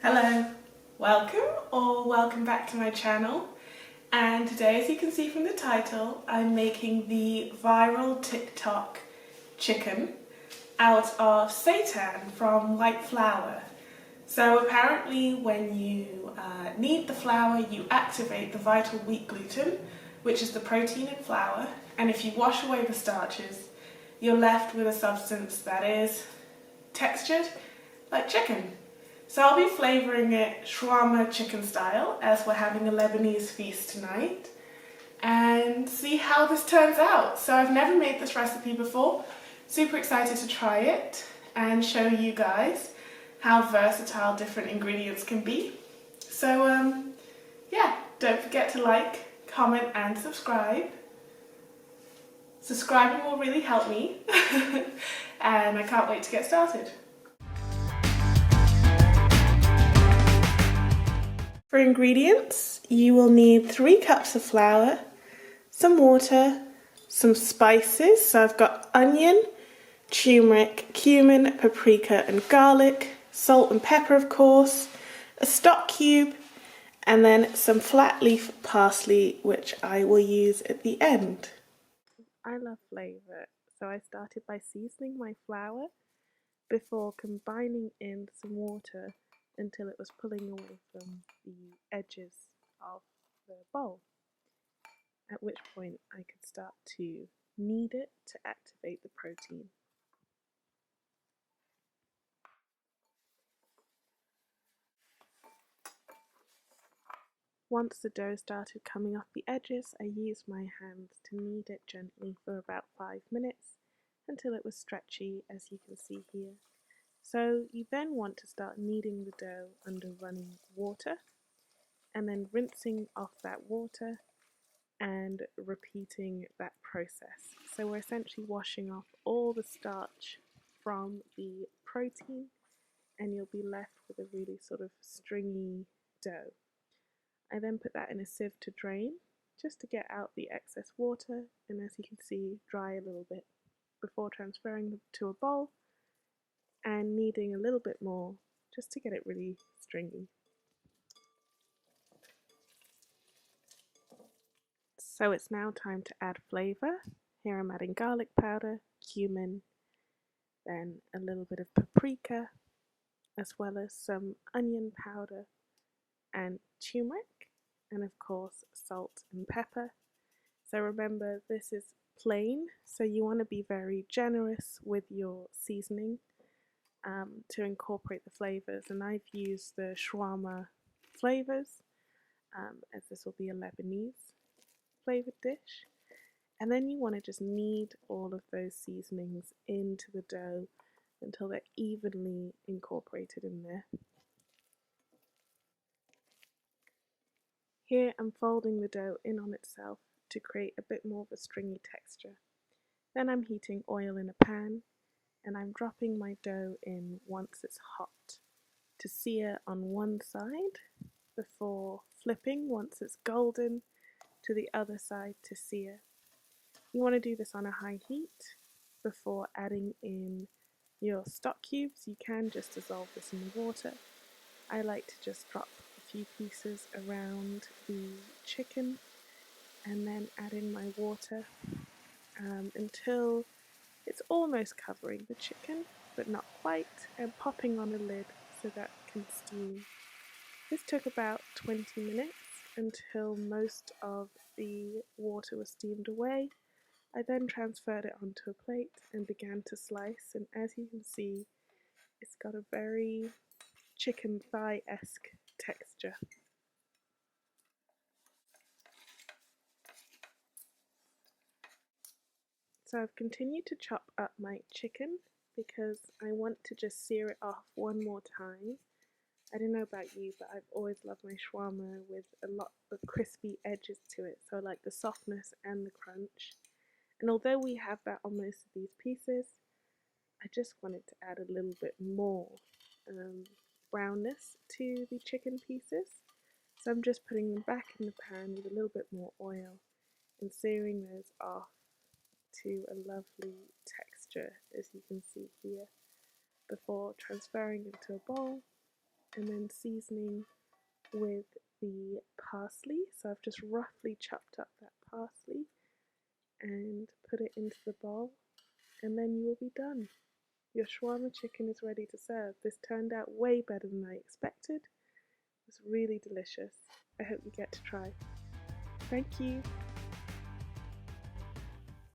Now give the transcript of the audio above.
Hello, welcome back to my channel. And today, as you can see from the title, I'm making the viral TikTok chicken out of seitan from white flour. So apparently when you knead the flour, you activate the vital wheat gluten, which is the protein in flour, and if you wash away the starches, you're left with a substance that is textured like chicken. So I'll be flavouring it Schwarma chicken style, as we're having a Lebanese feast tonight, and see how this turns out. So I've never made this recipe before, super excited to try it and show you guys how versatile different ingredients can be. So yeah, don't forget to like, comment and subscribe. Subscribing will really help me and I can't wait to get started. For ingredients, you will need 3 cups of flour, some water, some spices. So I've got onion, turmeric, cumin, paprika and garlic, salt and pepper of course, a stock cube, and then some flat leaf parsley, which I will use at the end. I love flavour, so I started by seasoning my flour before combining in some water until it was pulling away from the edges of the bowl, at which point I could start to knead it to activate the protein. Once the dough started coming off the edges, I used my hands to knead it gently for about 5 minutes until it was stretchy, as you can see here. So you then want to start kneading the dough under running water and then rinsing off that water and repeating that process. So we're essentially washing off all the starch from the protein and you'll be left with a really sort of stringy dough. I then put that in a sieve to drain just to get out the excess water and, as you can see, dry a little bit before transferring them to a bowl and kneading a little bit more just to get it really stringy. So it's now time to add flavour. Here I'm adding garlic powder, cumin, then a little bit of paprika, as well as some onion powder and turmeric, and of course salt and pepper. So remember, this is plain, so you want to be very generous with your seasoning to incorporate the flavours, and I've used the Schwarma flavours, as this will be a Lebanese flavoured dish. And then you want to just knead all of those seasonings into the dough until they're evenly incorporated in there. Here I'm folding the dough in on itself to create a bit more of a stringy texture. Then I'm heating oil in a pan and I'm dropping my dough in once it's hot to sear on one side before flipping once it's golden to the other side to sear. You want to do this on a high heat before adding in your stock cubes. You can just dissolve this in the water. I like to just drop a few pieces around the chicken and then add in my water until it's almost covering the chicken but not quite, and popping on a lid so that it can steam. This took about 20 minutes until most of the water was steamed away. I then transferred it onto a plate and began to slice, and as you can see, it's got a very chicken thigh-esque texture. So I've continued to chop up my chicken because I want to just sear it off one more time. I don't know about you, but I've always loved my shawarma with a lot of crispy edges to it, so I like the softness and the crunch. And although we have that on most of these pieces, I just wanted to add a little bit more brownness to the chicken pieces. So I'm just putting them back in the pan with a little bit more oil and searing those off to a lovely texture, as you can see here, before transferring into a bowl and then seasoning with the parsley. So I've just roughly chopped up that parsley and put it into the bowl, and then you will be done. Your shawarma chicken is ready to serve. This turned out way better than I expected. It was really delicious. I hope you get to try. Thank you.